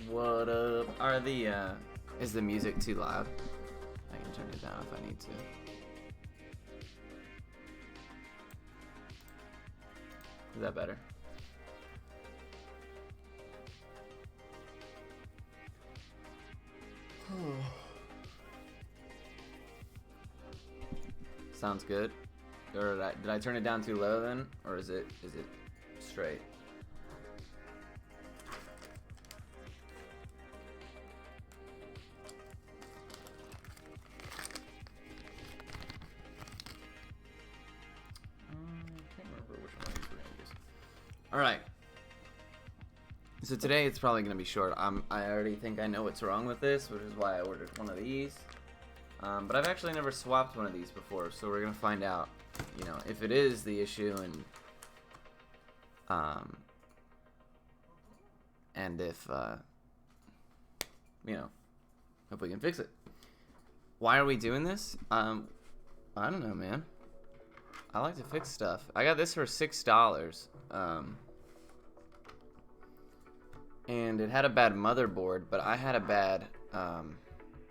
What up? Is the music too loud? I can turn it down if I need to. Is that better? Sounds good. Or did I turn it down too low then? Or is it straight? Alright. So today it's probably going to be short. I already think I know what's wrong with this, which is why I ordered one of these. But I've actually never swapped one of these before, so we're going to find out, you know, if it is the issue and if, you know, if we can fix it. Why are we doing this? I don't know, man. I like to fix stuff. I got this for $6. And it had a bad motherboard, but I had a bad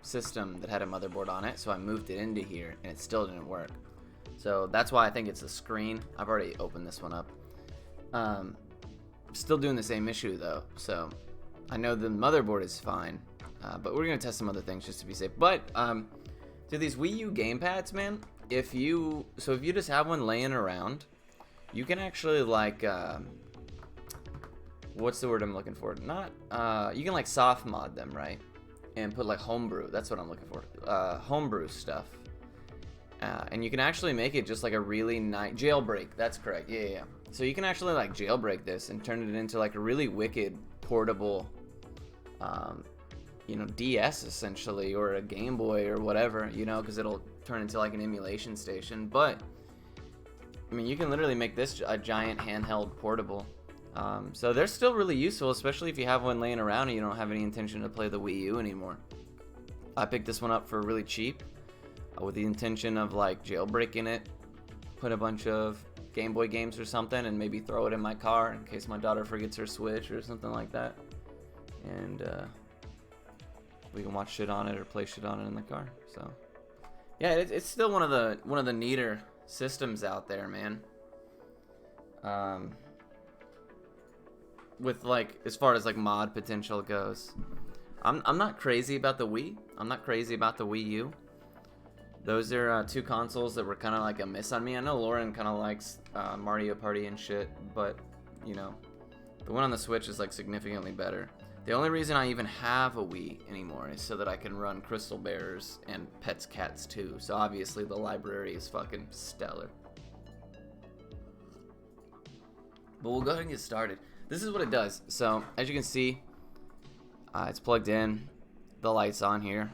system that had a motherboard on it, so I moved it into here, and it still didn't work. So that's why I think it's the screen. I've already opened this one up. Still doing the same issue, though, so I know the motherboard is fine, but we're going to test some other things just to be safe. But, to these Wii U Gamepads, man, if you just have one laying around, you can actually, like, what's the word I'm looking for? You can, like, soft mod them, right? And put, like, homebrew. That's what I'm looking for. Homebrew stuff. And you can actually make it just, like, a really nice... Jailbreak. That's correct. Yeah. So you can actually, like, jailbreak this and turn it into, like, a really wicked, portable, you know, DS, essentially, or a Game Boy or whatever, you know, because it'll turn into, like, an emulation station. But, I mean, you can literally make this a giant handheld portable. So they're still really useful, especially if you have one laying around and you don't have any intention to play the Wii U anymore. I picked this one up for really cheap with the intention of like jailbreaking it, put a bunch of Game Boy games or something, and maybe throw it in my car in case my daughter forgets her Switch or something like that. And we can watch shit on it or play shit on it in the car. So yeah, it's still one of the neater systems out there, man. With like as far as like mod potential goes, I'm not crazy about the Wii. I'm not crazy about the Wii U. Those are two consoles that were kind of like a miss on me. I know Lauren kind of likes Mario Party and shit, but you know, the one on the Switch is like significantly better. The only reason I even have a Wii anymore is so that I can run Crystal Bears and Pets Cats 2. So obviously the library is fucking stellar. But we'll go ahead and get started. This is what it does. So, as you can see, it's plugged in. The light's on here.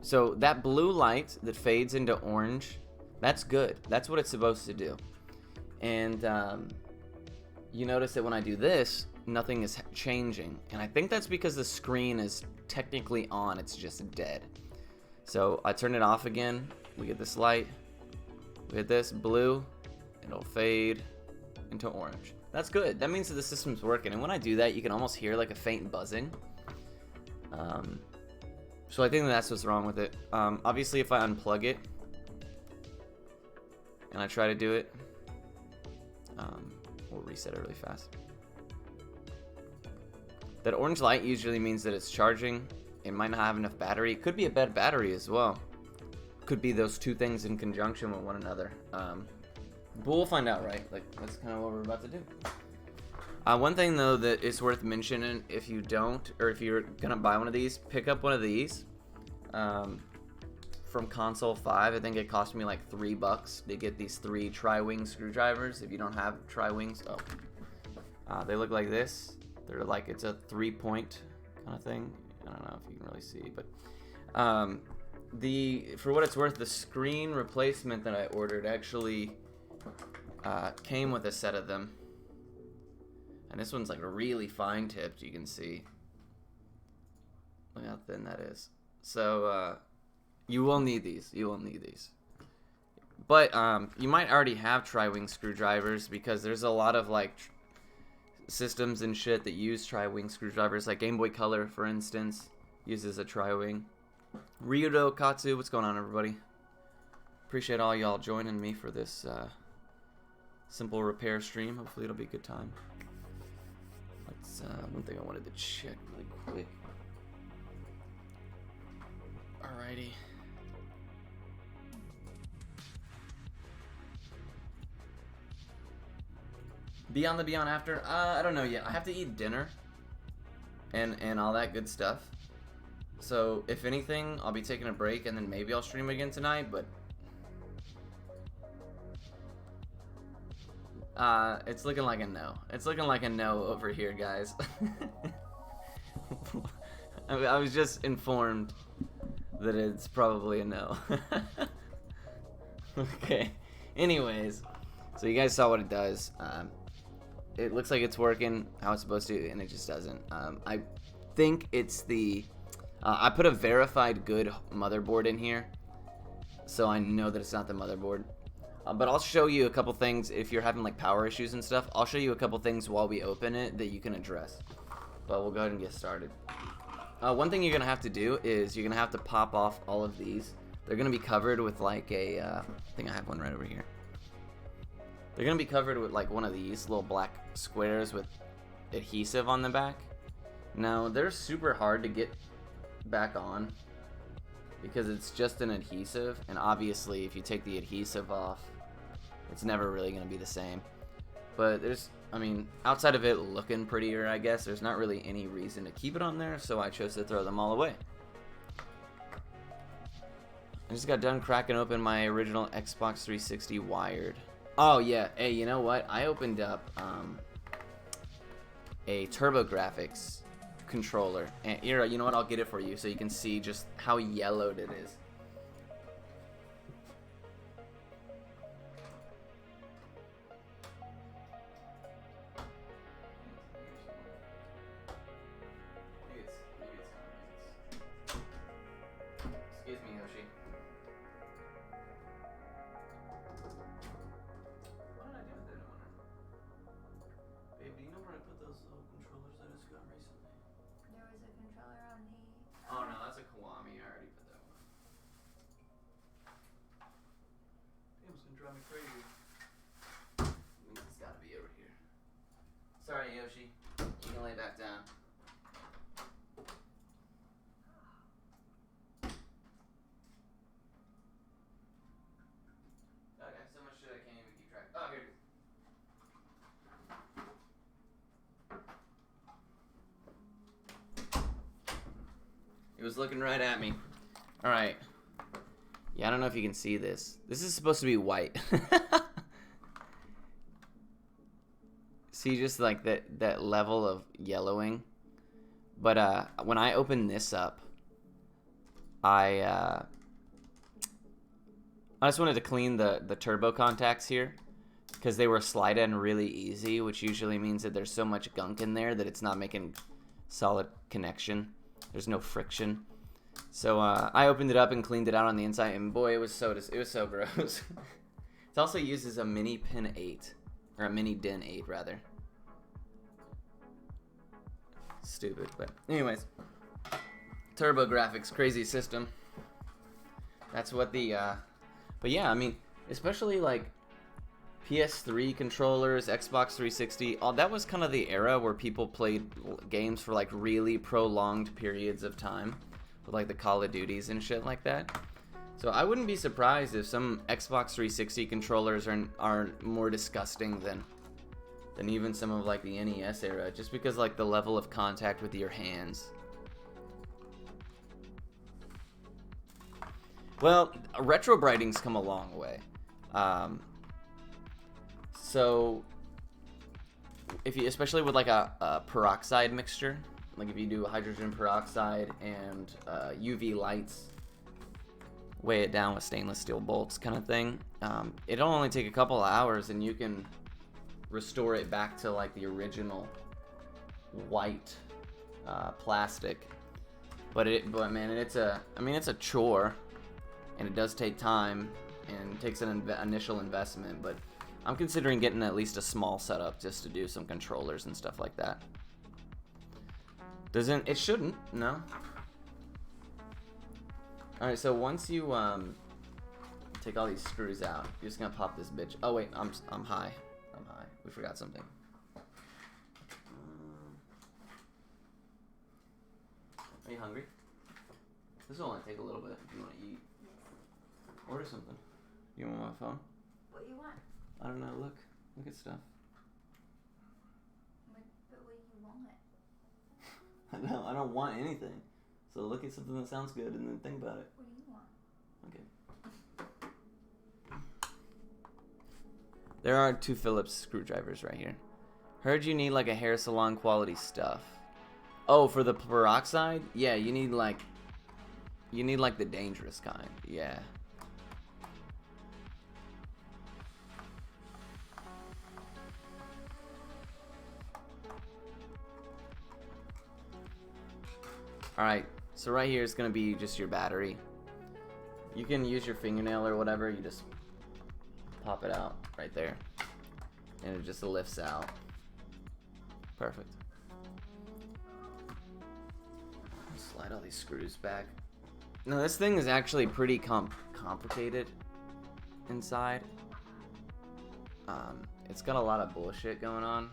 So, that blue light that fades into orange, that's good. That's what it's supposed to do. And you notice that when I do this, nothing is changing. And I think that's because the screen is technically on. It's just dead. So, I turn it off again. We get this light. We hit this blue. It'll fade into orange. That's good. That means that the system's working. And when I do that, you can almost hear like a faint buzzing. So I think that's what's wrong with it. Obviously, if I unplug it and I try to do it, we'll reset it really fast. That orange light usually means that it's charging. It might not have enough battery. It could be a bad battery as well. Could be those two things in conjunction with one another. But we'll find out, right? Like, that's kind of what we're about to do. One thing, though, that is worth mentioning, if you don't, or if you're going to buy one of these, pick up one of these from Console 5. I think it cost me like $3 to get these 3 tri-wing screwdrivers. If you don't have tri-wings, they look like this. They're like, it's a 3-point kind of thing. I don't know if you can really see, but for what it's worth, the screen replacement that I ordered actually came with a set of them, and this one's like really fine tipped. You can see, look how thin that is. So you will need these. But you might already have tri-wing screwdrivers, because there's a lot of like systems and shit that use tri-wing screwdrivers, like Game Boy Color, for instance, uses a tri-wing. Ryudo Katsu, what's going on, everybody? Appreciate all y'all joining me for this simple repair stream. Hopefully it'll be a good time. Let's one thing I wanted to check really quick. Alrighty. Beyond the Beyond After? I don't know yet. I have to eat dinner and all that good stuff. So if anything, I'll be taking a break and then maybe I'll stream again tonight, but it's looking like a no. It's looking like a no over here, guys. I was just informed that it's probably a no. Okay. Anyways, so you guys saw what it does. It looks like it's working how it's supposed to, and it just doesn't. I think it's the... I put a verified good motherboard in here, so I know that it's not the motherboard. But I'll show you a couple things if you're having like power issues and stuff. I'll show you a couple things while we open it that you can address. But we'll go ahead and get started. One thing you're going to have to do is you're going to have to pop off all of these. They're going to be covered with like a... I think I have one right over here. They're going to be covered with like one of these little black squares with adhesive on the back. Now, they're super hard to get back on because it's just an adhesive, and obviously if you take the adhesive off, it's never really going to be the same. But there's, I mean, outside of it looking prettier, I guess, there's not really any reason to keep it on there, so I chose to throw them all away. I just got done cracking open my original Xbox 360 wired. Oh yeah, hey, you know what? I opened up a TurboGrafx controller, and here, you know what? I'll get it for you so you can see just how yellowed it is. Excuse me, Yoshi. What did I do with it, I wonder? Babe, do you know where I put those little controllers that I just got recently? There was a controller on the... Oh no, that's a Kiwami. I already put that one. Damn, it's gonna drive me crazy. Means it's gotta be over here. Sorry, Yoshi. You can lay back down. God, I have so much shit I can't even keep track. Oh, here it is. It was looking right at me. Alright. Yeah, I don't know if you can see this. This is supposed to be white. See just like that level of yellowing. But when I open this up, I just wanted to clean the turbo contacts here because they were slide in really easy, which usually means that there's so much gunk in there that it's not making solid connection. There's no friction. So I opened it up and cleaned it out on the inside, and boy, it was so gross. It also uses a mini pin 8, or a mini DIN 8 rather. Stupid, but anyways, TurboGrafx, crazy system. That's what the but yeah, I mean, especially like PS3 controllers, Xbox 360, all that was kind of the era where people played games for like really prolonged periods of time, with like the Call of Duties and shit like that. So I wouldn't be surprised if some Xbox 360 controllers are more disgusting than even some of like the NES era, just because like the level of contact with your hands. Well, retro brighting's come a long way. So if you, especially with like a peroxide mixture, like if you do hydrogen peroxide and UV lights, weigh it down with stainless steel bolts kind of thing, it'll only take a couple of hours and you can restore it back to like the original white plastic. But man, it's a chore, and it does take time and takes an initial investment. But I'm considering getting at least a small setup just to do some controllers and stuff like that. It shouldn't, no. Alright, so once you take all these screws out, you're just gonna pop this bitch. Oh wait, I'm high. I'm high. We forgot something. Are you hungry? This will only take a little bit if you want to eat. Yes. Order something. You want my phone? What you want? I don't know. Look at stuff. But what do you want? I don't want anything. So look at something that sounds good and then think about it. What do you want? Okay. There are 2 Phillips screwdrivers right here. Heard you need like a hair salon quality stuff. Oh, for the peroxide? Yeah, you need like the dangerous kind. Yeah. Alright, so right here is going to be just your battery. You can use your fingernail or whatever, you just pop it out right there. And it just lifts out. Perfect. Slide all these screws back. No, this thing is actually pretty complicated inside. It's got a lot of bullshit going on.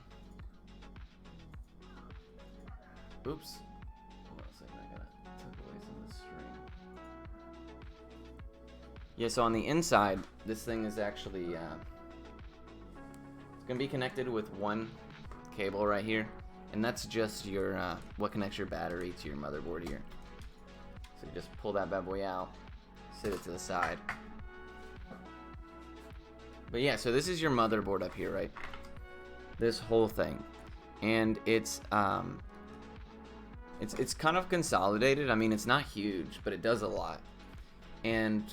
Oops. Yeah, so on the inside, this thing is actually, it's going to be connected with one cable right here, and that's just your, what connects your battery to your motherboard here. So you just pull that bad boy out, sit it to the side. But yeah, so this is your motherboard up here, right? This whole thing. And it's kind of consolidated. I mean, it's not huge, but it does a lot. And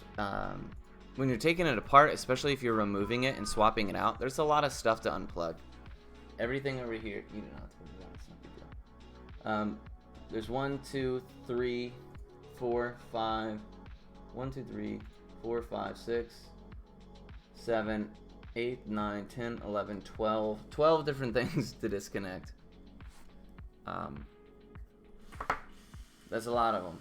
when you're taking it apart, especially if you're removing it and swapping it out, there's a lot of stuff to unplug. Everything over here, you don't have to put it out, it's not a big deal. There's 1, 2, 3, 4, 5, 1, 2, 3, 4, 5, 6, 7, 8, 9, 10, 11, 12 different things to disconnect. That's a lot of them.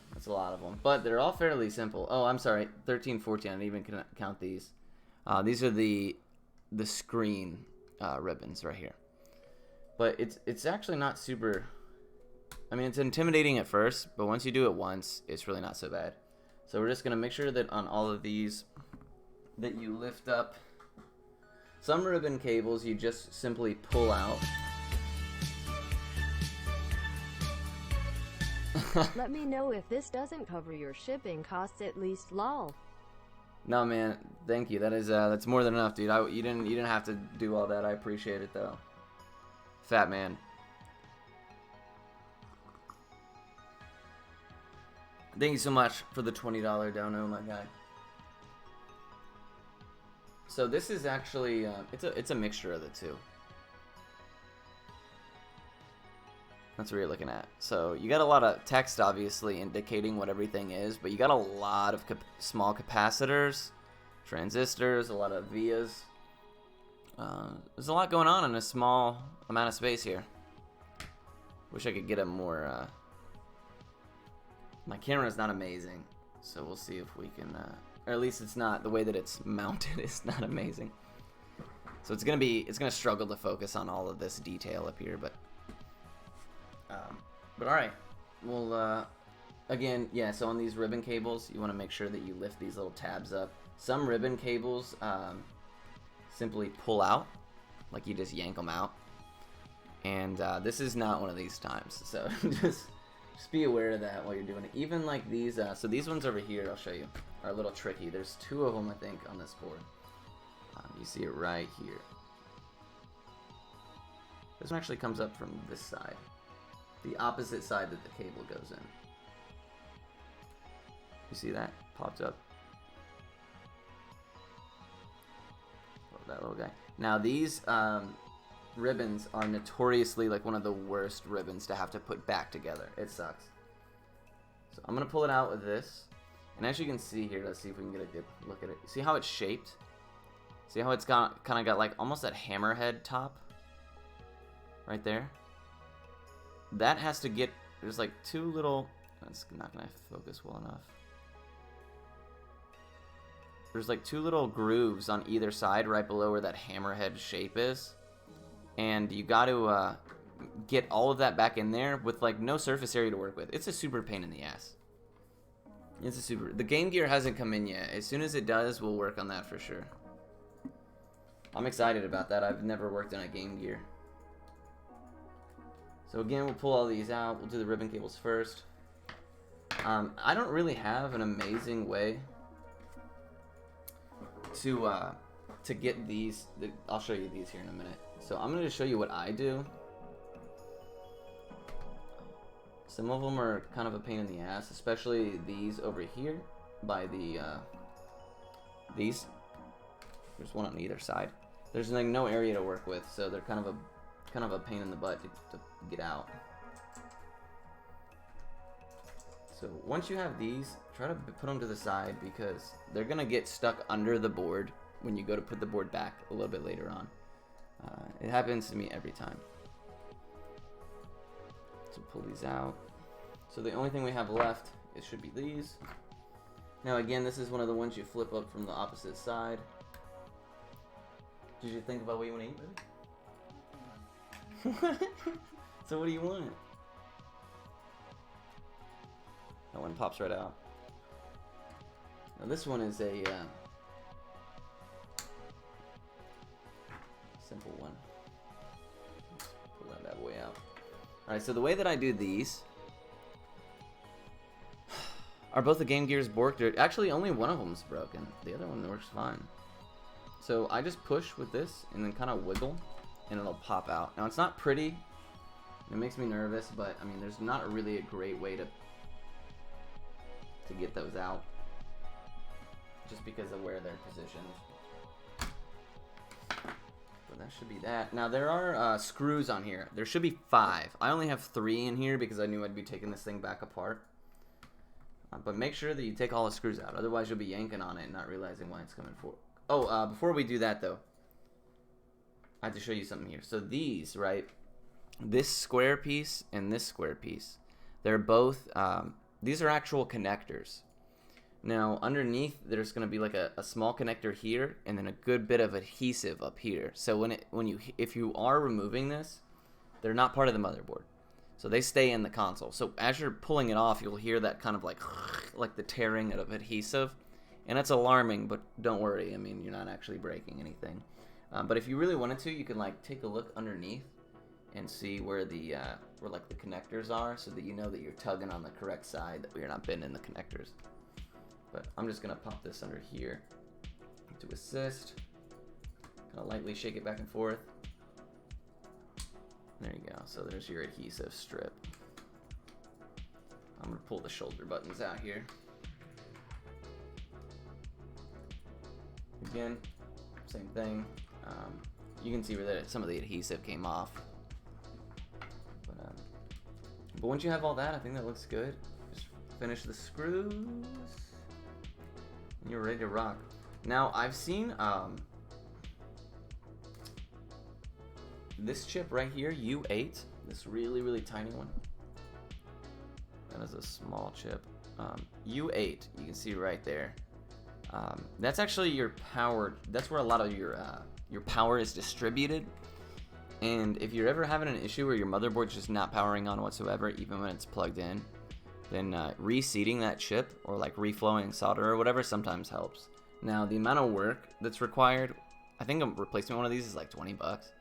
But they're all fairly simple. Oh, I'm sorry. 13, 14. I didn't even count these. These are the screen ribbons right here. But it's actually not super... I mean, it's intimidating at first, but once you do it once, it's really not so bad. So we're just going to make sure that on all of these that you lift up. Some ribbon cables you just simply pull out. Let me know if this doesn't cover your shipping costs at least, lol. No, man, thank you. That's more than enough, dude. You didn't have to do all that. I appreciate it though. Fat man. Thank you so much for the $20 dono, my guy. So this is actually it's a mixture of the two. That's what you're looking at. So you got a lot of text, obviously, indicating what everything is, but you got a lot of small capacitors, transistors, a lot of vias. There's a lot going on in a small amount of space here. Wish I could get a more... My camera's not amazing, so we'll see if we can... or at least it's not. The way that it's mounted is not amazing. So it's gonna struggle to focus on all of this detail up here, but alright, well, again, yeah, so on these ribbon cables, you want to make sure that you lift these little tabs up. Some ribbon cables simply pull out, like you just yank them out, and this is not one of these times, so just be aware of that while you're doing it. Even like these, so these ones over here, I'll show you, are a little tricky. There's 2 of them, I think, on this board. You see it right here. This one actually comes up from this side. The opposite side that the cable goes in. You see that? Popped up. Oh, that little guy. Now these ribbons are notoriously like one of the worst ribbons to have to put back together. It sucks. So I'm going to pull it out with this. And as you can see here, let's see if we can get a good look at it. See how it's shaped? See how it's got kind of got like almost that hammerhead top right there? That has to get, there's like two little, that's not gonna focus well enough. There's like two little grooves on either side right below where that hammerhead shape is. And you got to get all of that back in there with like no surface area to work with. It's a super pain in the ass. It's a super, the Game Gear hasn't come in yet. As soon as it does, we'll work on that for sure. I'm excited about that. I've never worked on a Game Gear. So again, we'll pull all these out. We'll do the ribbon cables first. I don't really have an amazing way to get these. I'll show you these here in a minute. So I'm going to show you what I do. Some of them are kind of a pain in the ass, especially these over here by the these. There's one on either side. There's like no area to work with, so they're kind of a pain in the butt to get out. So once you have these, try to put them to the side because they're gonna get stuck under the board when you go to put the board back a little bit later on. It happens to me every time. So pull these out. So the only thing we have left, it should be these. Now again, this is one of the ones you flip up from the opposite side. Did you think about what you want to eat, buddy? So what do you want? That one pops right out. Now this one is a simple one. Let's pull that bad boy out. Alright, so the way that I do these are both the Game Gears borked. Actually, only one of them's broken. The other one works fine. So I just push with this and then kind of wiggle and it'll pop out. Now it's not pretty. It makes me nervous, but I mean there's not really a great way to get those out just because of where they're positioned. But that should be that. Now there are screws on here. There should be 5. I only have 3 in here because I knew I'd be taking this thing back apart. But make sure that you take all the screws out. Otherwise you'll be yanking on it and not realizing why it's coming forward. Oh, before we do that though, I have to show you something here. So these, right, this square piece and this square piece, they're both, these are actual connectors. Now underneath there's going to be like a small connector here and then a good bit of adhesive up here. So if you are removing this, they're not part of the motherboard. So they stay in the console. So as you're pulling it off, you'll hear that kind of like the tearing of adhesive. And it's alarming, but don't worry. I mean, you're not actually breaking anything. But if you really wanted to, you can like take a look underneath and see where the like the connectors are, so that you know that you're tugging on the correct side, that you're not bending the connectors. But I'm just gonna pop this under here to assist. Kind of lightly shake it back and forth. There you go. So there's your adhesive strip. I'm gonna pull the shoulder buttons out here. Again, same thing. You can see where some of the adhesive came off. But once you have all that, I think that looks good. Just finish the screws, and you're ready to rock. Now, I've seen this chip right here, U8, this really, really tiny one. That is a small chip. U8, you can see right there. That's actually your power. That's where a lot of your power is distributed. And if you're ever having an issue where your motherboard's just not powering on whatsoever, even when it's plugged in, then reseating that chip or like reflowing solder or whatever sometimes helps. Now the amount of work that's required, I think a replacement one of these is like 20 bucks.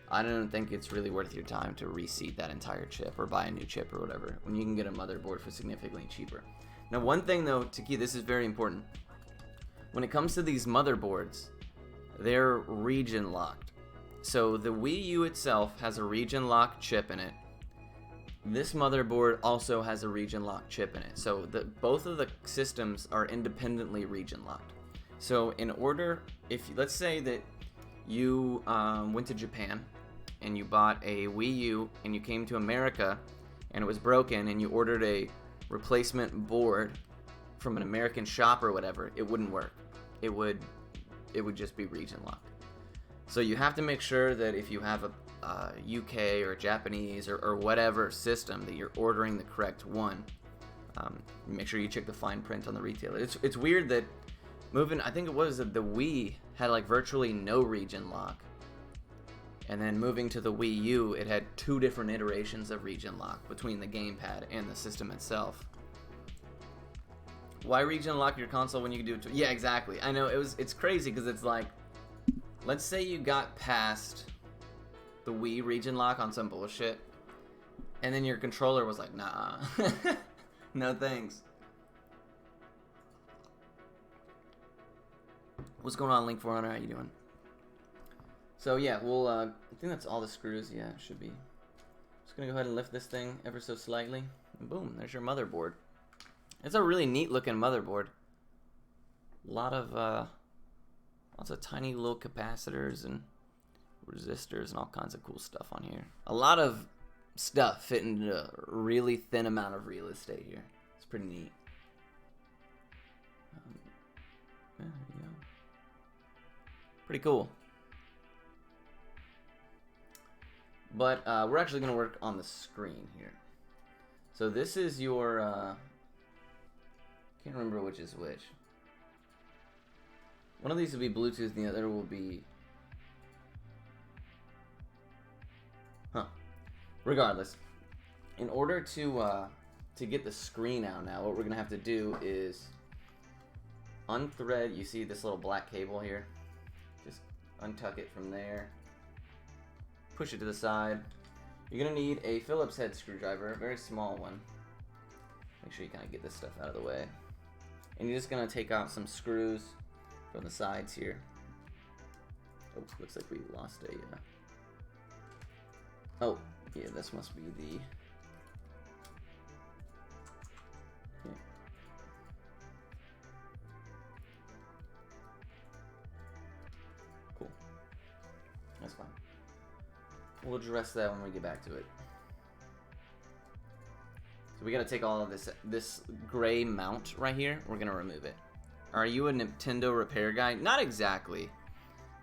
I don't think it's really worth your time to reseat that entire chip or buy a new chip or whatever when you can get a motherboard for significantly cheaper. Now one thing though to keep, this is very important. When it comes to these motherboards, they're region locked. So the Wii U itself has a region lock chip in it. This motherboard also has a region lock chip in it. So both of the systems are independently region locked. So in order, let's say that you went to Japan and you bought a Wii U and you came to America and it was broken and you ordered a replacement board from an American shop or whatever, it wouldn't work. It would it would just be region lock. So you have to make sure that if you have a UK or Japanese or whatever system, that you're ordering the correct one. Make sure you check the fine print on the retailer. It's weird that I think it was the Wii had like virtually no region lock. And then moving to the Wii U, it had 2 different iterations of region lock between the gamepad and the system itself. Why region lock your console when you can do it? Yeah, exactly. I know it's crazy because it's like, let's say you got past the Wii region lock on some bullshit, and then your controller was like, nah, no thanks. What's going on, Link 400? How you doing? So yeah, we'll, I think that's all the screws. Yeah, it should be. Just gonna go ahead and lift this thing ever so slightly, and boom, there's your motherboard. It's a really neat looking motherboard. A lot of, lots of tiny little capacitors and resistors and all kinds of cool stuff on here. A lot of stuff fit into a really thin amount of real estate here. It's pretty neat. Yeah, there you go. Pretty cool. But we're actually going to work on the screen here. So this is your, can't remember which is which. One of these will be Bluetooth, and the other will be... Regardless, in order to get the screen out now, what we're going to have to do is unthread, you see this little black cable here? Just untuck it from there. Push it to the side. You're going to need a Phillips head screwdriver, a very small one. Make sure you kind of get this stuff out of the way. And you're just going to take off some screws from the sides here. Oh, looks like we lost a... Oh, yeah, this must be the... Yeah. Cool. That's fine. We'll address that when we get back to it. So we gotta take all of this gray mount right here. We're gonna remove it. Are you a Nintendo repair guy? Not exactly.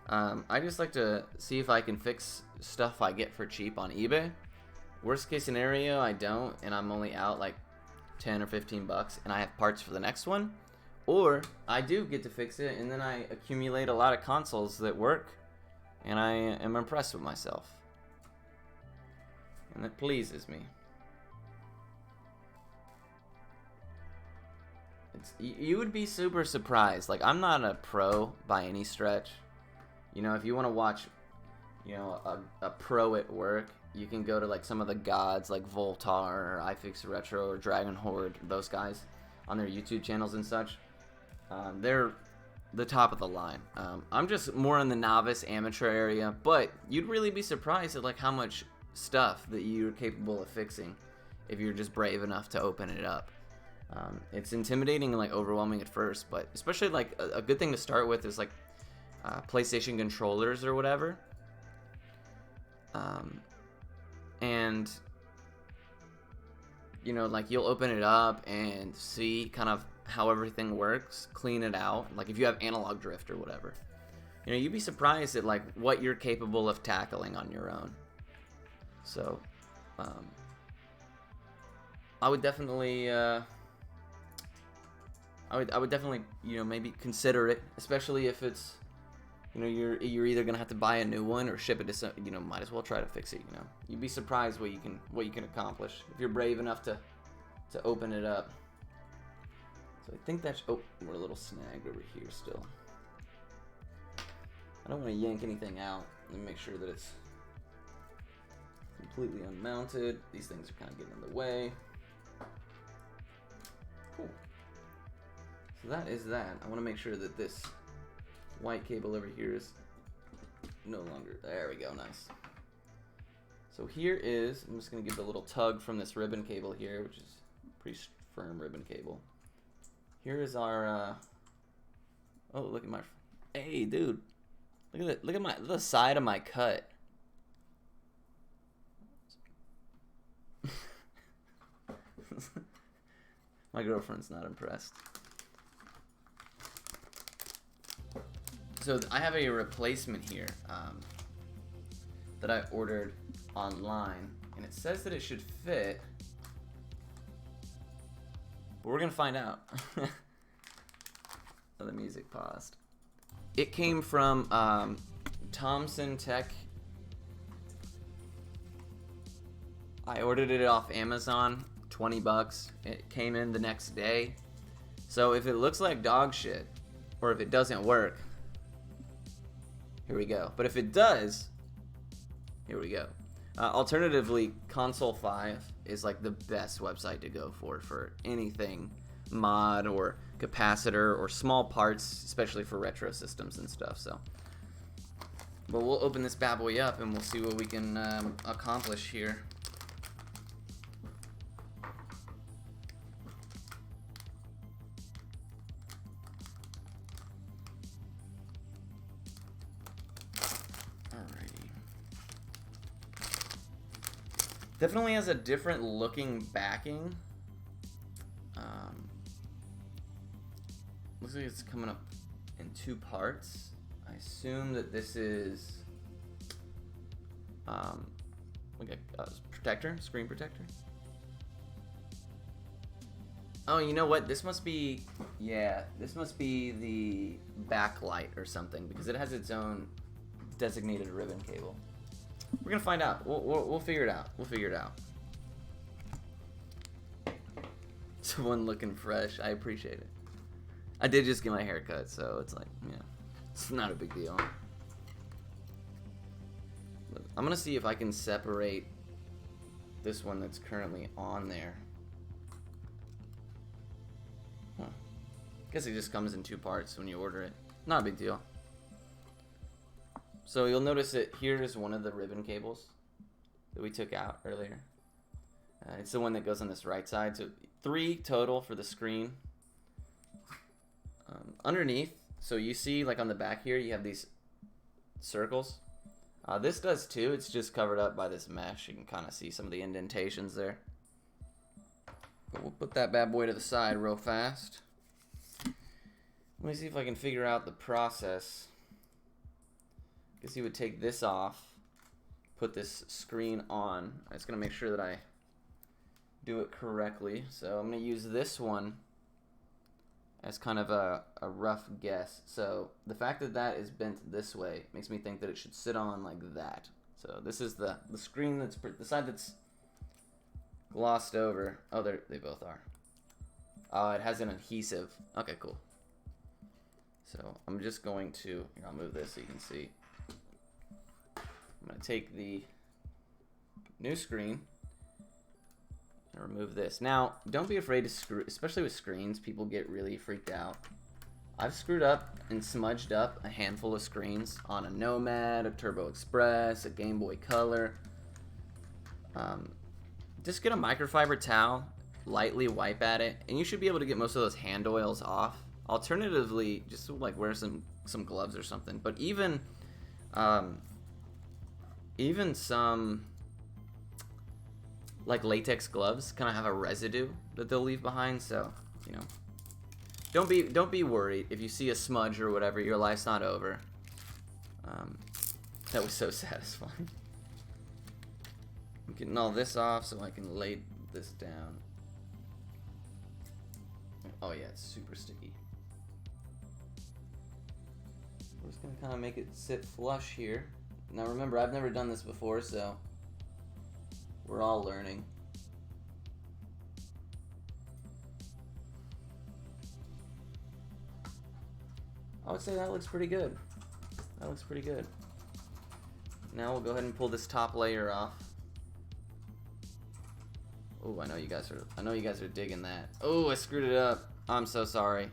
I just like to see if I can fix stuff I get for cheap on eBay. Worst case scenario, I don't, and I'm only out like 10 or 15 bucks, and I have parts for the next one. Or I do get to fix it, and then I accumulate a lot of consoles that work, and I am impressed with myself. And that pleases me. You would be super surprised. Like, I'm not a pro by any stretch. You know, if you want to watch, you know, a pro at work, you can go to like some of the gods like Voltar or iFix Retro or Dragon Horde, those guys on their YouTube channels and such. They're the top of the line. I'm just more in the novice amateur area, but you'd really be surprised at like how much stuff that you're capable of fixing if you're just brave enough to open it up. It's intimidating and like overwhelming at first, but especially like a good thing to start with is like PlayStation controllers or whatever. And you know, like you'll open it up and see kind of how everything works, clean it out. Like if you have analog drift or whatever, you know, you'd be surprised at like what you're capable of tackling on your own. So, I would definitely, I would definitely, you know, maybe consider it, especially if it's, you know, you're either gonna have to buy a new one or ship it to some, you know, might as well try to fix it. You know, you'd be surprised what you can accomplish if you're brave enough to open it up. So I think that's, oh, we're a little snagged over here still. I don't want to yank anything out. Let me make sure that it's completely unmounted. These things are kind of getting in the way. Cool. So that is that. I want to make sure that this white cable over here is no longer, there we go, nice. So here is, I'm just going to give it a little tug from this ribbon cable here, which is pretty firm ribbon cable. Here is our, oh, look at my, hey dude, look at the side of my cut. My girlfriend's not impressed. So I have a replacement here that I ordered online, and it says that it should fit, but we're gonna find out. Oh, the music paused. It came from Thomson Tech. I ordered it off Amazon, 20 bucks. It came in the next day. So if it looks like dog shit, or if it doesn't work, here we go. But if it does, here we go. Alternatively, Console 5 is like the best website to go for anything mod or capacitor or small parts, especially for retro systems and stuff. So, but we'll open this bad boy up and we'll see what we can accomplish here. Definitely has a different looking backing. Looks like it's coming up in 2 parts. I assume that this is like a protector, screen protector. Oh, you know what? This must be, yeah, this must be the backlight or something because it has its own designated ribbon cable. We're gonna find out. We'll figure it out. We'll figure it out. Someone looking fresh. I appreciate it. I did just get my hair cut, so it's like, yeah, it's not a big deal. But I'm gonna see if I can separate this one that's currently on there. Huh. Guess it just comes in 2 parts when you order it. Not a big deal. So you'll notice that here is one of the ribbon cables that we took out earlier. It's the one that goes on this right side. So 3 total for the screen. Underneath, so you see like on the back here, you have these circles. This does too. It's just covered up by this mesh. You can kind of see some of the indentations there. But we'll put that bad boy to the side real fast. Let me see if I can figure out the process. I guess you would take this off, put this screen on. I'm just gonna make sure that I do it correctly. So I'm gonna use this one as kind of a rough guess. So the fact that that is bent this way makes me think that it should sit on like that. So this is the screen that's the side that's glossed over. Oh, they both are. Oh, it has an adhesive. Okay, cool. So I'm just going to, here, I'll move this so you can see. I'm going to take the new screen and remove this. Now, don't be afraid to screw, especially with screens, people get really freaked out. I've screwed up and smudged up a handful of screens on a Nomad, a Turbo Express, a Game Boy Color. Just get a microfiber towel, lightly wipe at it, and you should be able to get most of those hand oils off. Alternatively, just like wear some gloves or something. But even some like latex gloves kind of have a residue that they'll leave behind. So, you know, don't be worried if you see a smudge or whatever. Your life's not over. That was so satisfying. I'm getting all this off so I can lay this down. Oh yeah, it's super sticky. We're just gonna kind of make it sit flush here. Now remember, I've never done this before, so we're all learning. I would say that looks pretty good. That looks pretty good. Now we'll go ahead and pull this top layer off. Oh, I know you guys are digging that. Oh, I screwed it up. I'm so sorry.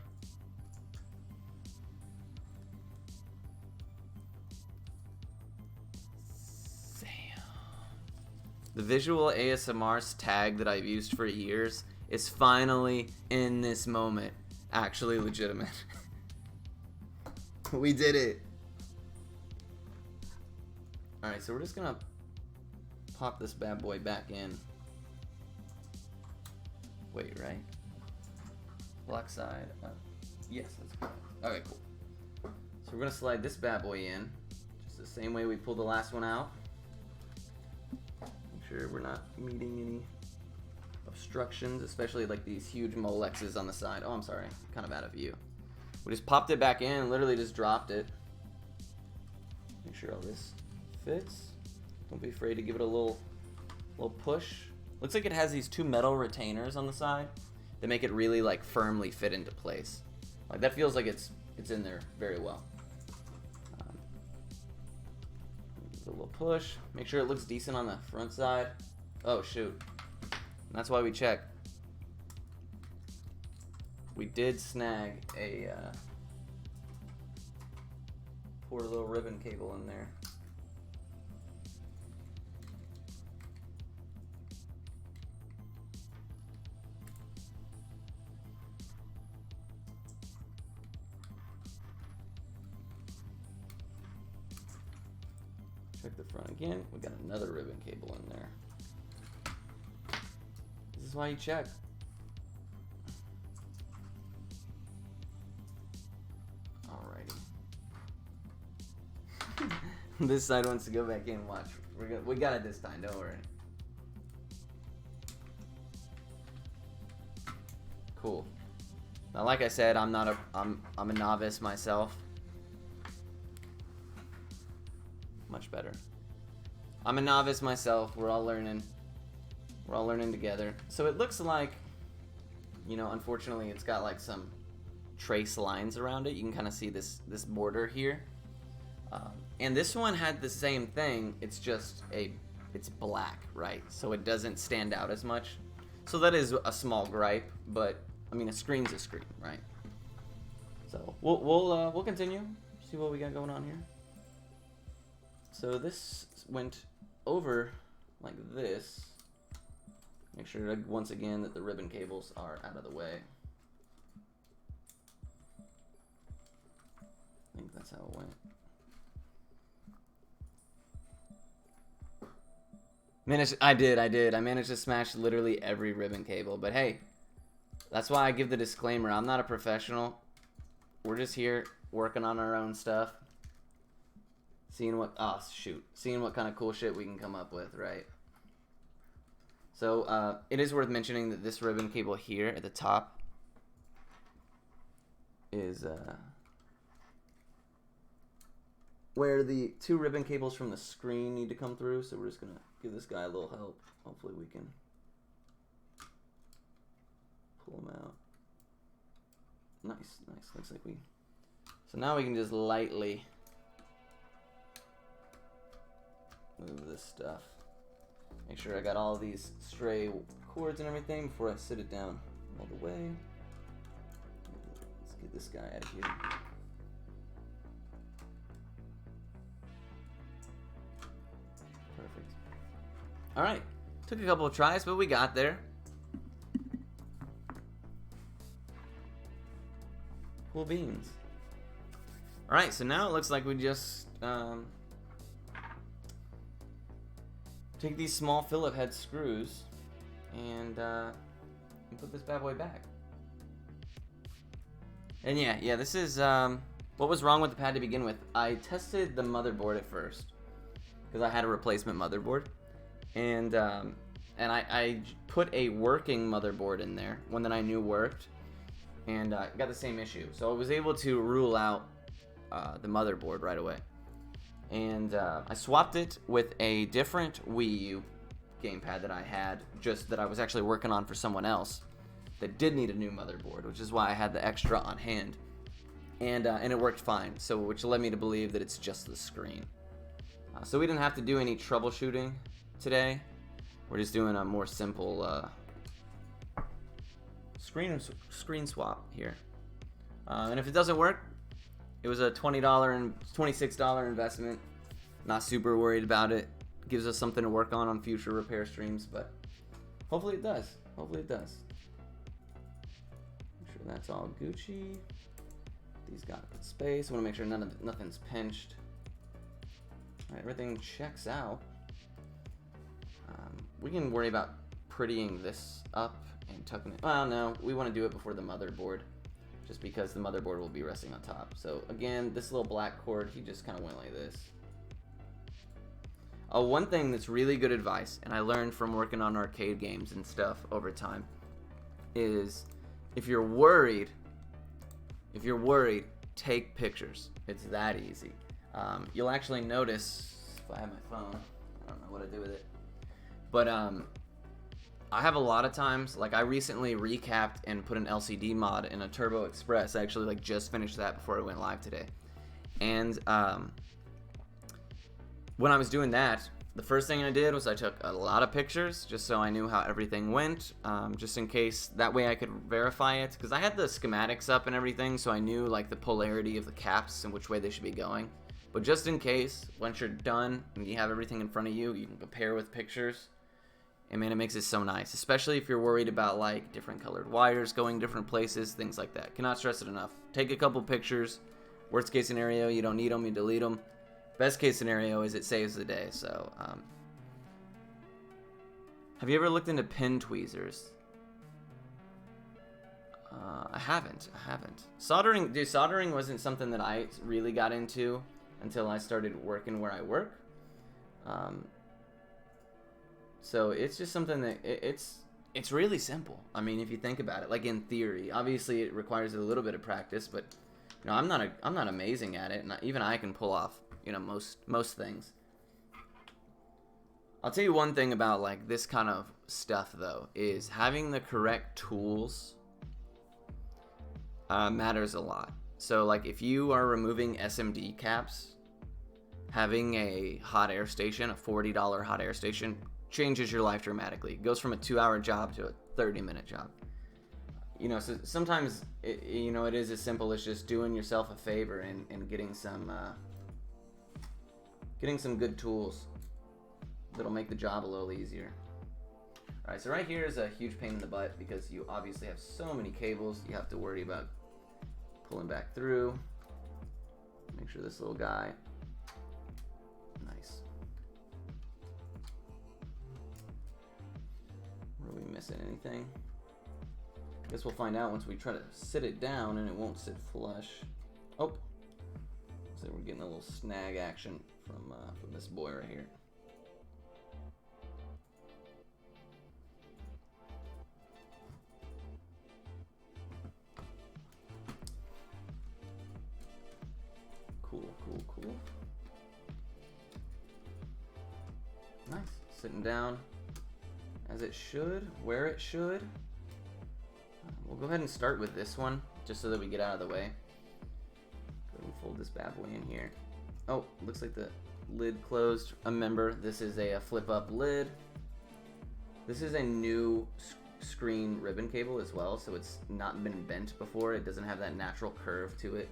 The visual ASMR tag that I've used for years is finally in this moment actually legitimate. We did it. Alright, so we're just gonna pop this bad boy back in. Wait, right? Black side. Yes, that's correct. Okay, cool. So we're gonna slide this bad boy in, just the same way we pulled the last one out. Make sure we're not meeting any obstructions, especially like these huge Molexes on the side. Oh, I'm sorry, kind of out of view. We just popped it back in, literally just dropped it. Make sure all this fits. Don't be afraid to give it a little push. Looks like it has these two metal retainers on the side that make it really like firmly fit into place. Like that feels like it's in there very well. Give it a little push. Make sure it looks decent on the front side. Oh shoot. And that's why we check. We did snag a poor little ribbon cable in there. Check the front again. We got another ribbon cable in there. This is why you check. Alrighty. This side wants to go back in. Watch. We got it this time. Don't worry. Cool. Now, like I said, I'm a novice myself. Much better. I'm a novice myself. We're all learning. We're all learning together. So it looks like, you know, unfortunately, it's got like some trace lines around it. You can kind of see this border here. And this one had the same thing. It's just it's black, right? So it doesn't stand out as much. So that is a small gripe, but I mean, a screen's a screen, right? So we'll continue. See what we got going on here. So this went over like this. Make sure once again that the ribbon cables are out of the way. I think that's how it went. I did. I managed to smash literally every ribbon cable, but hey, that's why I give the disclaimer. I'm not a professional. We're just here working on our own stuff. Seeing what kind of cool shit we can come up with, right? So it is worth mentioning that this ribbon cable here at the top is where the two ribbon cables from the screen need to come through. So we're just gonna give this guy a little help. Hopefully we can pull him out. Nice. Looks like we. So now we can just lightly move this stuff. Make sure I got all these stray cords and everything before I sit it down all the way. Let's get this guy out of here. Perfect. Alright. Took a couple of tries, but we got there. Cool beans. Alright, so now it looks like we just take these small Phillip head screws and put this bad boy back. And yeah, this is what was wrong with the pad to begin with. I tested the motherboard at first because I had a replacement motherboard, and I put a working motherboard in there, one that I knew worked, and got the same issue. So I was able to rule out the motherboard right away. And I swapped it with a different Wii U Gamepad that I had, just that I was actually working on for someone else that did need a new motherboard, which is why I had the extra on hand. And it worked fine, so which led me to believe that it's just the screen. So we didn't have to do any troubleshooting today. We're just doing a more simple screen swap here. And if it doesn't work, it was a $20 and $26 investment. Not super worried about it. Gives us something to work on future repair streams, but hopefully it does. Hopefully it does. Make sure that's all Gucci. These got good space. I want to make sure nothing's pinched. All right, everything checks out. We can worry about prettying this up and tucking it. Well, no, we want to do it before the motherboard. just because the motherboard will be resting on top. So again, this little black cord, he just kind of went like this. One thing that's really good advice, and I learned from working on arcade games and stuff over time, is if you're worried, take pictures. It's that easy. You'll actually notice, if I have my phone, I don't know what to do with it, but I have a lot of times, like I recently recapped and put an LCD mod in a Turbo Express. I actually like just finished that before it went live today. And when I was doing that, the first thing I did was I took a lot of pictures just so I knew how everything went, just in case, that way I could verify it, because I had the schematics up and everything, so I knew like the polarity of the caps and which way they should be going. But just in case, once you're done and you have everything in front of you, you can compare with pictures. And man, it makes it so nice, especially if you're worried about like different colored wires going different places, things like that. Cannot stress it enough. Take a couple pictures. Worst case scenario, you don't need them, you delete them. Best case scenario is it saves the day. So, have you ever looked into pin tweezers? I haven't. Soldering, dude, soldering wasn't something that I really got into until I started working where I work. So it's just something that it's really simple. I mean, if you think about it, like in theory, obviously it requires a little bit of practice, but you know, I'm not amazing at it, and even I can pull off, you know, most things. I'll tell you one thing about like this kind of stuff though, is having the correct tools matters a lot. So like if you are removing SMD caps, having a hot air station, a $40 hot air station, changes your life dramatically. It goes from a 2-hour job to a 30-minute job. You know, so sometimes it is as simple as just doing yourself a favor and getting some good tools that'll make the job a little easier. Alright, so right here is a huge pain in the butt because you obviously have so many cables you have to worry about pulling back through. Make sure this little guy, nice. Are we missing anything? I guess we'll find out once we try to sit it down and it won't sit flush. Oh, so we're getting a little snag action from this boy right here. Cool. Nice. Sitting down as it should, where it should. We'll go ahead and start with this one, just so that we get out of the way. Go ahead and fold this bad boy in here. Oh, looks like the lid closed. Remember, this is a flip-up lid. This is a new screen ribbon cable as well, so it's not been bent before. It doesn't have that natural curve to it.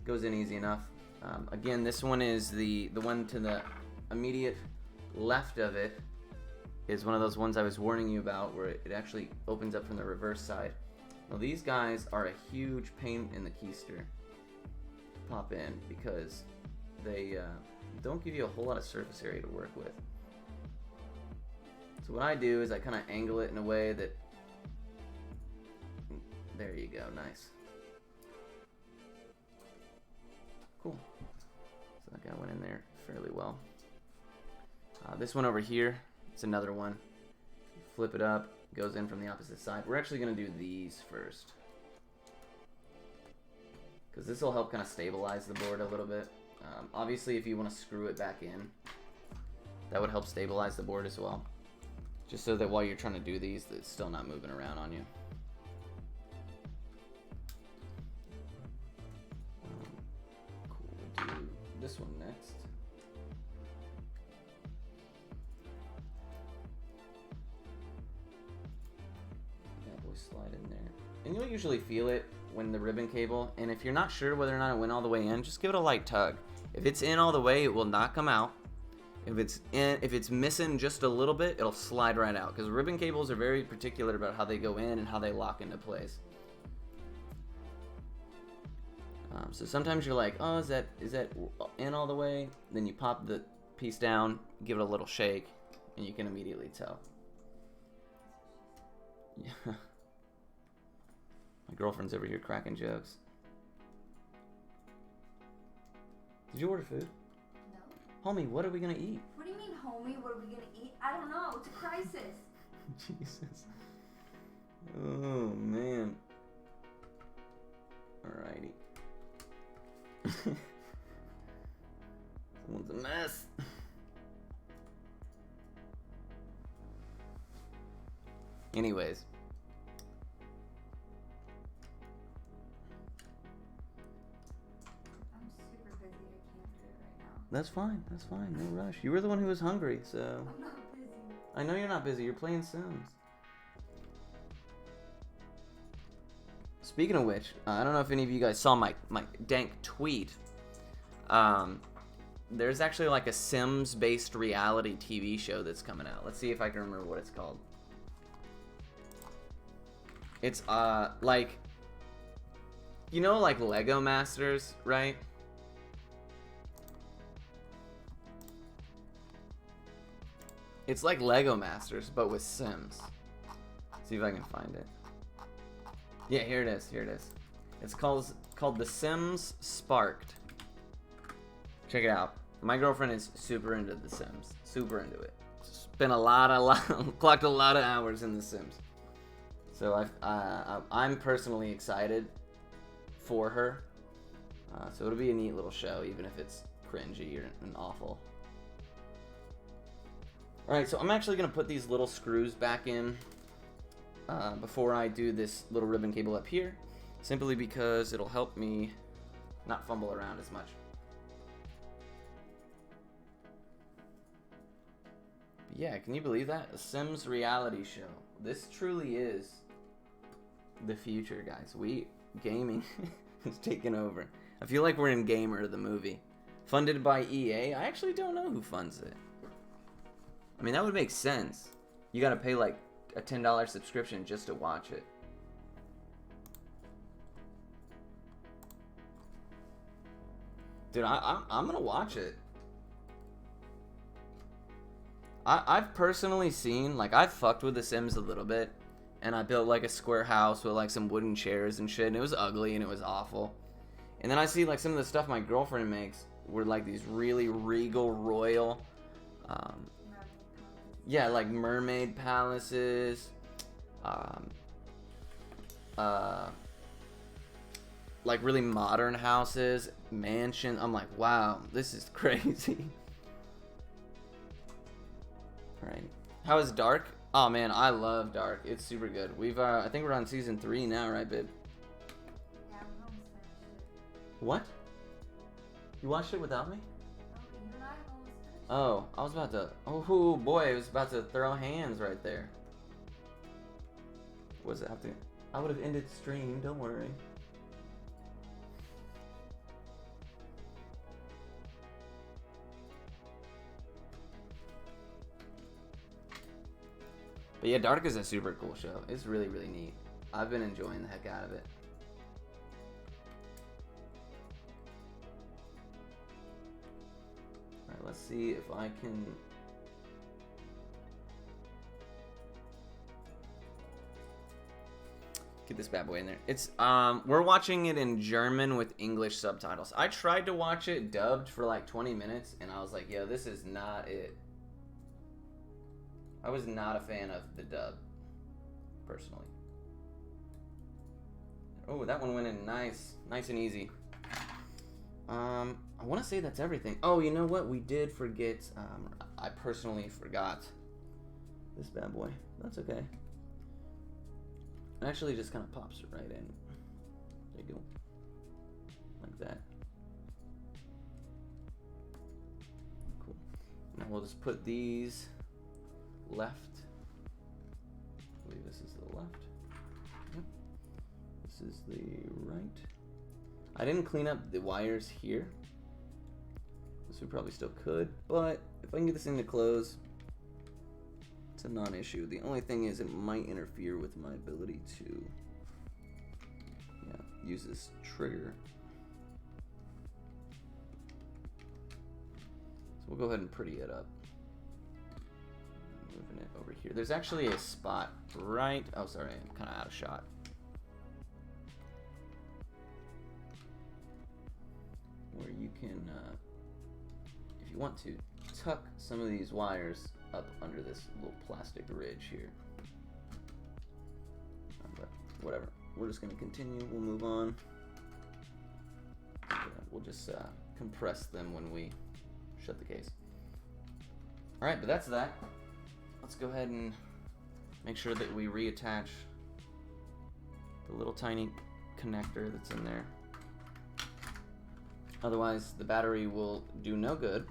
Goes in easy enough. Again, this one is the one to the immediate left of it is one of those ones I was warning you about where it actually opens up from the reverse side. Now these guys are a huge pain in the keister to pop in because they don't give you a whole lot of surface area to work with. So what I do is I kind of angle it in a way that, there you go, nice. Cool. So that guy went in there fairly well. This one over here, it's another one. Flip it up, goes in from the opposite side. We're actually going to do these first, because this will help kind of stabilize the board a little bit. Obviously, if you want to screw it back in, that would help stabilize the board as well. Just so that while you're trying to do these, it's still not moving around on you. Cool, we'll do this one next. That boy slide in there. And you'll usually feel it when the ribbon cable, and if you're not sure whether or not it went all the way in, just give it a light tug. If it's in all the way, it will not come out. If it's missing just a little bit, it'll slide right out, because ribbon cables are very particular about how they go in and how they lock into place. So sometimes you're like, oh, is that in all the way? Then you pop the piece down, give it a little shake, and you can immediately tell. Yeah. My girlfriend's over here cracking jokes. Did you order food? No. Homie, what are we gonna eat? What do you mean, homie? What are we gonna eat? I don't know. It's a crisis. Jesus. Oh, man. Alrighty. Someone's a mess. Anyways. I'm super busy. I can't do it right now. That's fine. That's fine. No rush. You were the one who was hungry, so. I'm not busy. I know you're not busy. You're playing Sims. Speaking of which, I don't know if any of you guys saw my dank tweet. There's actually like a Sims-based reality TV show that's coming out. Let's see if I can remember what it's called. It's like, you know, like Lego Masters, right? It's like Lego Masters, but with Sims. See if I can find it. Yeah, here it is. Here it is. It's called The Sims Sparked. Check it out. My girlfriend is super into The Sims. Super into it. Spent clocked a lot of hours in The Sims. So I'm personally excited for her. So it'll be a neat little show, even if it's cringy and awful. Alright, so I'm actually going to put these little screws back in before I do this little ribbon cable up here, simply because it'll help me not fumble around as much. But yeah, can you believe that? A Sims reality show. This truly is the future, guys. Gaming is taking over. I feel like we're in Gamer, the movie. Funded by EA? I actually don't know who funds it. I mean, that would make sense. You gotta pay like a $10 subscription just to watch it. Dude, I'm gonna watch it. I've personally seen, like, I've fucked with The Sims a little bit. And I built like a square house with like some wooden chairs and shit. And it was ugly and it was awful. And then I see like some of the stuff my girlfriend makes were like these really regal, royal, yeah, like mermaid palaces, like really modern houses, mansion. I'm like, wow, this is crazy. Right. How is Dark? Oh man, I love Dark. It's super good. We've I think we're on season 3 now, right, babe? Yeah, I'm almost finished. What? You watched it without me? Oh, you and I have almost finished. Oh, I was about to. Oh boy, I was about to throw hands right there. What does it have to? I would have ended stream. Don't worry. But yeah, Dark is a super cool show. It's really, really neat. I've been enjoying the heck out of it. Alright, let's see if I can... get this bad boy in there. It's, we're watching it in German with English subtitles. I tried to watch it dubbed for like 20 minutes, and I was like, yo, this is not it. I was not a fan of the dub, personally. Oh, that one went in nice and easy. I want to say that's everything. Oh, you know what? We did forget. I personally forgot this bad boy. That's okay. It actually just kind of pops it right in. There you go. Like that. Cool. Now we'll just put these left. I believe this is the left. Yep. This is the right. I didn't clean up the wires here. This we probably still could, but if I can get this thing to close, it's a non-issue. The only thing is it might interfere with my ability to use this trigger. So we'll go ahead and pretty it up. moving it over here. There's actually a spot right. Oh, sorry, I'm kind of out of shot. Where you can, if you want to, tuck some of these wires up under this little plastic ridge here. But whatever. We're just going to continue. We'll move on. We'll just compress them when we shut the case. Alright, but that's that. Let's go ahead and make sure that we reattach the little tiny connector that's in there. Otherwise, the battery will do no good.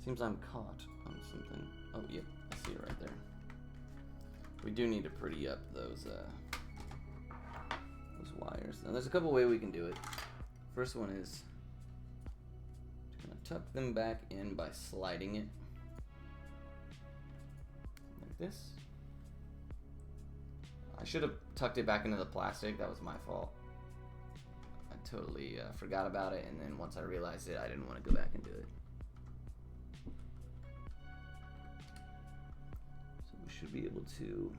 Seems I'm caught on something. Oh, yep, I see it right there. We do need to pretty up those wires. Now, there's a couple ways we can do it. First one is to kind of tuck them back in by sliding it like this. I should have tucked it back into the plastic. That was my fault. I totally forgot about it, and then once I realized it, I didn't want to go back and do it. So we should be able to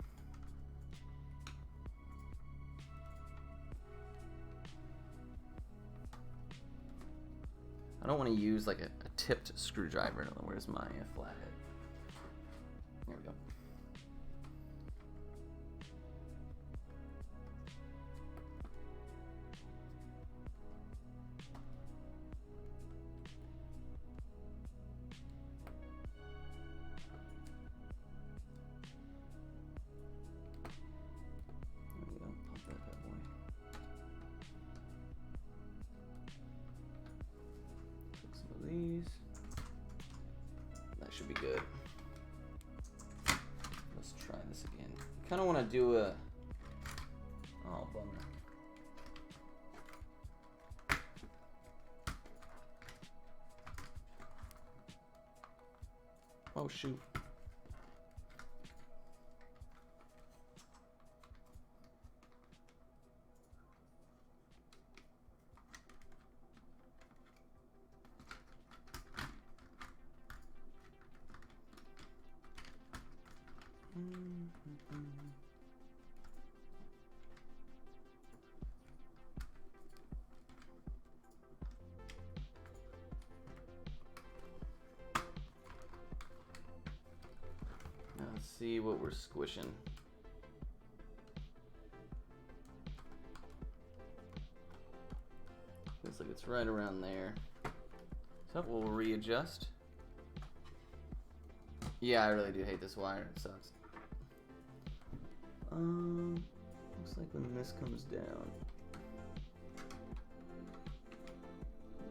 I don't want to use like a tipped screwdriver. Where's my flathead? There we go. There we go. Pop that bad boy. These. That should be good. Let's try this again. Kind of want to do a. Oh, bummer. Oh, shoot. Let's see what we're squishing. Looks like it's right around there. So we'll readjust. Yeah, I really do hate this wire. It sucks. Looks like when this comes down,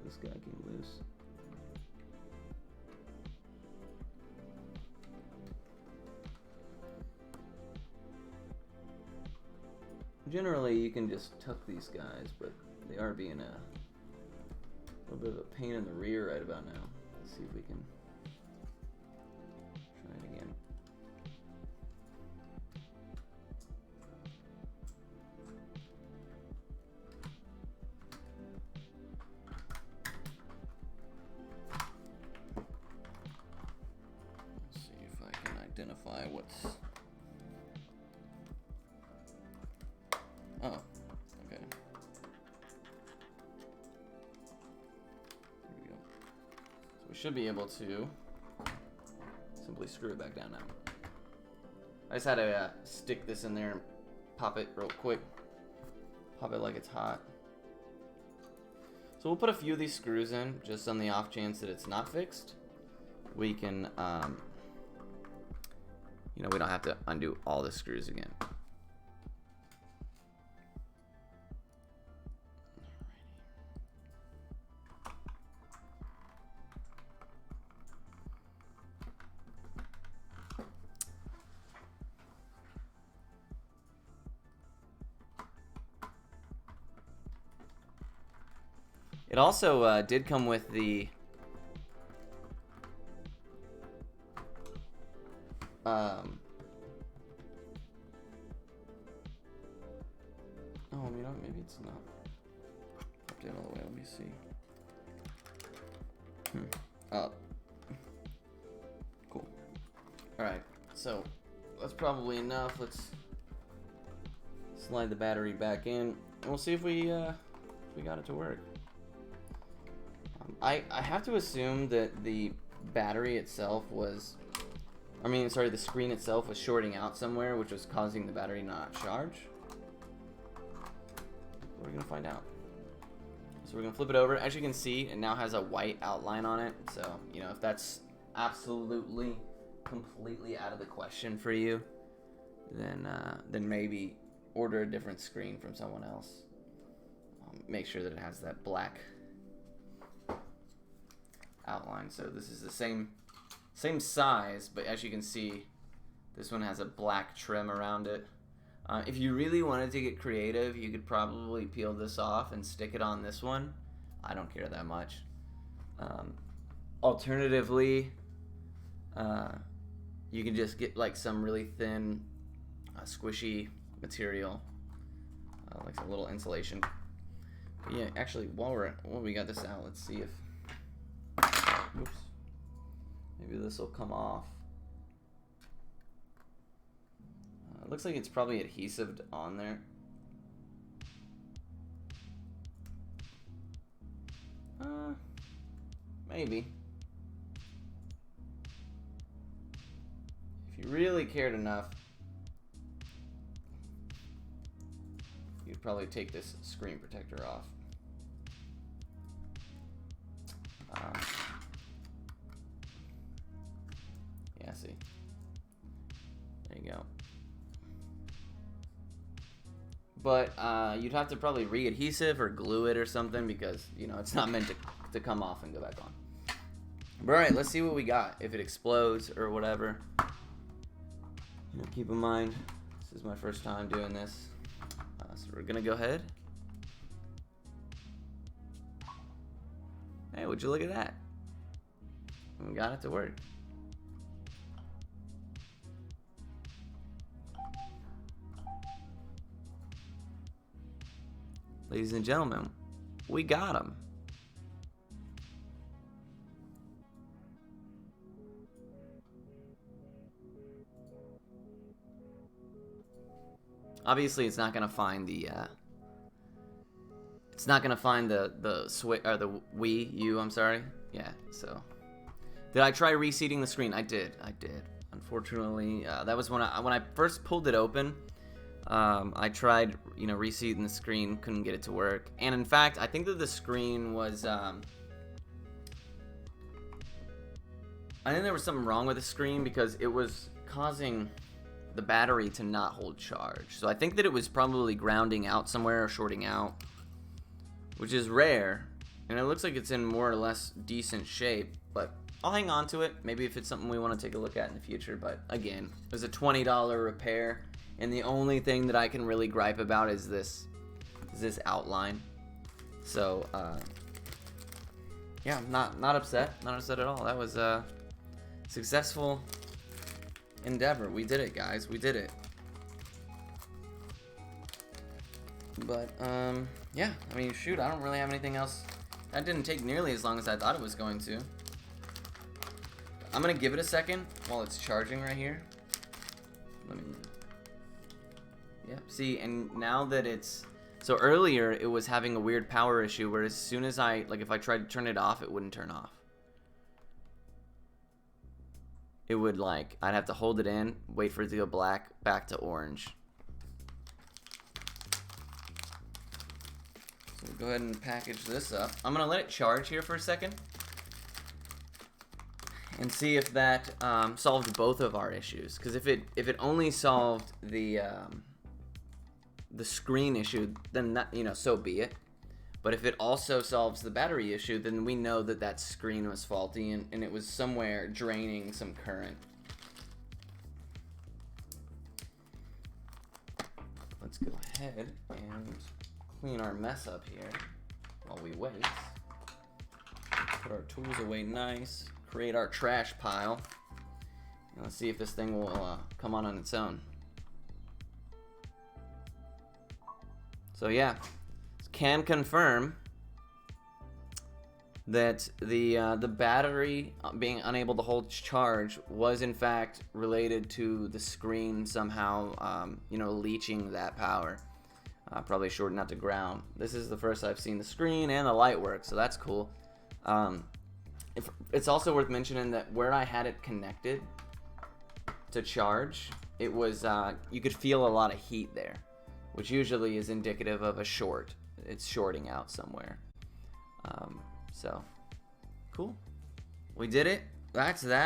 this guy came loose. Generally, you can just tuck these guys, but they are being a little bit of a pain in the rear right about now. Let's see if we can try it again. Let's see if I can identify what's... Oh, okay. There we go. So we should be able to simply screw it back down now. I just had to stick this in there and pop it real quick. Pop it like it's hot. So we'll put a few of these screws in, just on the off chance that it's not fixed. We can, you know, we don't have to undo all the screws again. It also did come with the oh, you know, maybe it's not up down all the way. Let me see. Oh, cool. Alright, so that's probably enough. Let's slide the battery back in, and we'll see if we got it to work. I have to assume that the battery itself was, the screen itself was shorting out somewhere, which was causing the battery not charge. We're gonna find out. So we're gonna flip it over. As you can see, it now has a white outline on it. So, you know, if that's absolutely completely out of the question for you, then maybe order a different screen from someone else. Make sure that it has that black outline. So this is the same size, but as you can see, this one has a black trim around it. If you really wanted to get creative, you could probably peel this off and stick it on this one. I don't care that much. Alternatively, you can just get like some really thin, squishy material, like a little insulation. But yeah, actually, while we got this out, let's see if, oops, maybe this will come off. It looks like it's probably adhesive on there. Maybe. If you really cared enough, you'd probably take this screen protector off. Yeah, see. There you go. But you'd have to probably re-adhesive or glue it or something, because, you know, it's not meant to come off and go back on. But alright, let's see what we got. If it explodes or whatever. You know, keep in mind, this is my first time doing this. So we're gonna go ahead. Hey, would you look at that? We got it to work. Ladies and gentlemen, we got him. Obviously, it's not gonna find the switch or the Wii U. I'm sorry. Yeah. So, did I try reseating the screen? I did. Unfortunately, that was when I first pulled it open. I tried, you know, reseating the screen, couldn't get it to work. And in fact, I think that the screen was, I think there was something wrong with the screen, because it was causing the battery to not hold charge. So I think that it was probably grounding out somewhere or shorting out, which is rare. And it looks like it's in more or less decent shape, but I'll hang on to it. Maybe if it's something we want to take a look at in the future. But again, it was a $20 repair. And the only thing that I can really gripe about is this outline. So, yeah, I'm not upset. Not upset at all. That was a successful endeavor. We did it, guys. We did it. But, yeah. I mean, shoot, I don't really have anything else. That didn't take nearly as long as I thought it was going to. I'm going to give it a second while it's charging right here. Let me... Yep, see, and now that it's... So earlier, it was having a weird power issue, where as soon as if I tried to turn it off, it wouldn't turn off. It would, I'd have to hold it in, wait for it to go black, back to orange. So we'll go ahead and package this up. I'm going to let it charge here for a second. And see if that solved both of our issues. Because if it only solved the screen issue, then that, you know, so be it. But if it also solves the battery issue, then we know that that screen was faulty and it was somewhere draining some current. Let's go ahead and clean our mess up here while we wait. Put our tools away nice. Create our trash pile. And let's see if this thing will come on its own. So yeah, can confirm that the battery being unable to hold charge was in fact related to the screen somehow, you know, leaching that power. Probably shorting out to ground. This is the first I've seen the screen and the light work, so that's cool. It's also worth mentioning that where I had it connected to charge, it was you could feel a lot of heat there, which usually is indicative of a short. It's shorting out somewhere. So cool. We did it. That's that.